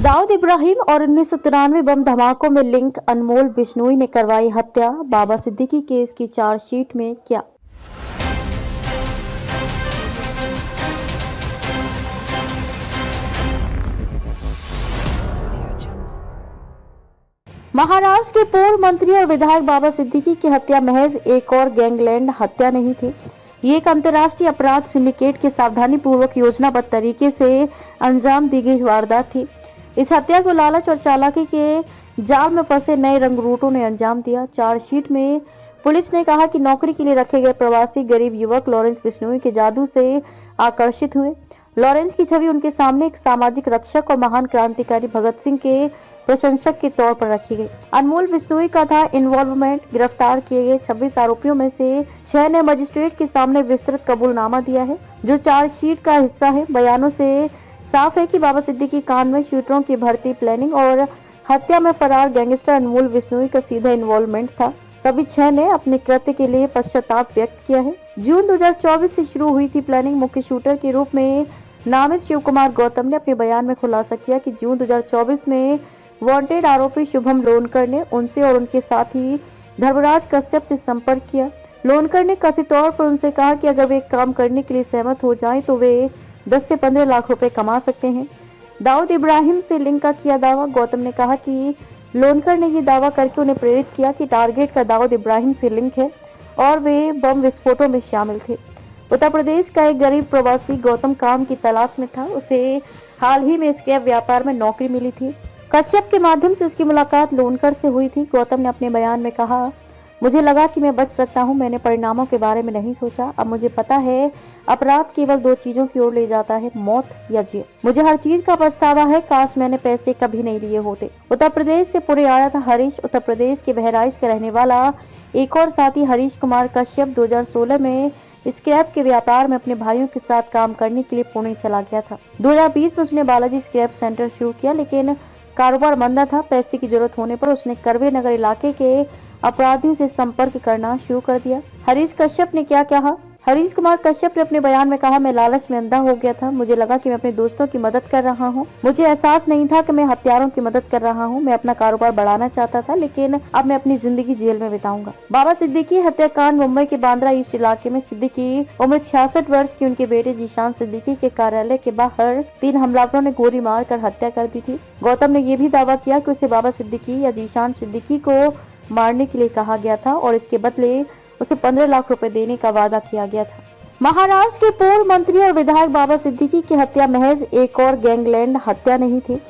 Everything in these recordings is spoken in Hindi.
दाऊद इब्राहिम और 1993 बम धमाकों में लिंक अनमोल बिश्नोई ने करवाई हत्या। बाबा सिद्दीकी केस की चार्जशीट में क्या? महाराष्ट्र के पूर्व मंत्री और विधायक बाबा सिद्दीकी की हत्या महज एक और गैंगलैंड हत्या नहीं थी। ये एक अंतर्राष्ट्रीय अपराध सिंडिकेट के सावधानीपूर्वक योजनाबद्ध तरीके से अंजाम दी गई वारदात थी। इस हत्या को लालच और चालाकी के जाल में फंसे नए रंगरूटों ने अंजाम दिया। चार्जशीट में पुलिस ने कहा कि नौकरी के लिए रखे गए प्रवासी गरीब युवक लॉरेंस बिश्नोई के जादू से आकर्षित हुए। लॉरेंस की छवि उनके सामने एक सामाजिक रक्षक और महान क्रांतिकारी भगत सिंह के प्रशंसक के तौर पर रखी गई। अनमोल बिश्नोई का था इन्वॉल्वमेंट। गिरफ्तार किए गए 26 आरोपियों में से 6 ने मजिस्ट्रेट के सामने विस्तृत कबूलनामा दिया है, जो चार्जशीट का हिस्सा है। बयानों से साफ है कि बाबा सिद्दीकी कांड में शूटरों की भर्ती, प्लानिंग और हत्या में फरार गैंगस्टर अनमोल बिश्नोई का सीधा इन्वॉल्वमेंट था। सभी 6 ने अपने कृत्य के लिए पश्चाताप व्यक्त किया है। जून 2024 से शुरू हुई थी प्लानिंग। मुख्य शूटर के रूप में नामित शिव कुमार गौतम ने अपने बयान में खुलासा किया कि जून 2024 में वांटेड आरोपी शुभम लोनकर ने उनसे और उनके साथी धर्मराज कश्यप से संपर्क किया। लोनकर ने कथित तौर पर उनसे कहा कि अगर वे एक काम करने के लिए सहमत हो जाएं तो वे 10 से 15 लाख रुपए कमा सकते हैं। दाऊद इब्राहिम से लिंक का किया दावा। गौतम ने कहा कि लोनकर ने ये दावा करके उन्हें प्रेरित किया कि टारगेट का दाऊद इब्राहिम से लिंक है और वे बम विस्फोटों में शामिल थे। उत्तर प्रदेश का एक गरीब प्रवासी गौतम काम की तलाश में था। उसे हाल ही में स्क्रैप व्यापार में नौकरी मिली थी। कश्यप के माध्यम से उसकी मुलाकात लोनकर से हुई थी। गौतम ने अपने बयान में कहा, मुझे लगा कि मैं बच सकता हूं। मैंने परिणामों के बारे में नहीं सोचा। अब मुझे पता है अपराध केवल 2 चीजों की ओर ले जाता है, मौत या जेल। मुझे हर चीज का पछतावा है। काश मैंने पैसे कभी नहीं लिए होते। उत्तर प्रदेश से पुणे आया था हरीश। उत्तर प्रदेश के बहराइच का रहने वाला एक और साथी हरीश कुमार कश्यप 2016 में स्क्रैप के व्यापार में अपने भाइयों के साथ काम करने के लिए पुणे चला गया था। 2020 में उसने बालाजी स्क्रैप सेंटर शुरू किया, लेकिन कारोबार मंदा था। पैसे की जरूरत होने पर उसने करवे नगर इलाके के अपराधियों से संपर्क करना शुरू कर दिया। हरीश कश्यप ने क्या कहा? हरीश कुमार कश्यप ने अपने बयान में कहा, मैं लालच में अंधा हो गया था। मुझे लगा कि मैं अपने दोस्तों की मदद कर रहा हूं। मुझे एहसास नहीं था कि मैं हत्यारों की मदद कर रहा हूं। मैं अपना कारोबार बढ़ाना चाहता था, लेकिन अब मैं अपनी जिंदगी जेल में बिताऊंगा। बाबा सिद्दीकी हत्याकांड मुंबई के बांद्रा ईस्ट इलाके में सिद्दीकी उम्र 66 वर्ष की उनके बेटे जीशान सिद्दीकी के कार्यालय के बाहर 3 हमलावरों ने गोली मारकर हत्या कर दी थी। गौतम ने यह भी दावा किया कि उसे बाबा सिद्दीकी या जीशान सिद्दीकी को मारने के लिए कहा गया था और इसके बदले उसे 15 लाख रुपए देने का वादा किया गया था। महाराष्ट्र के पूर्व मंत्री और विधायक बाबा सिद्दीकी की हत्या महज एक और गैंगलैंड हत्या नहीं थी।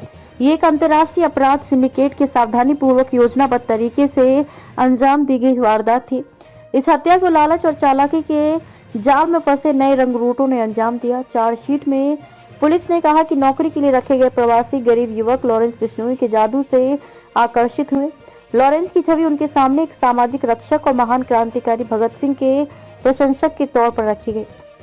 ये एक अंतर्राष्ट्रीय अपराध सिंडिकेट के सावधानीपूर्वक योजनाबद्ध तरीके से अंजाम दी गई वारदात थी। इस हत्या को लालच और चालाकी के जाल में फंसे नए रंगरूटों ने अंजाम दिया। चार्जशीट में पुलिस ने कहा कि नौकरी के लिए रखे गए प्रवासी गरीब युवक लॉरेंस बिश्नोई के जादू से आकर्षित हुए। लॉरेंस की छवि उनके सामने एक सामाजिक रक्षक और महान क्रांतिकारी भगत सिंह के प्रशंसक के तौर पर रखी गई।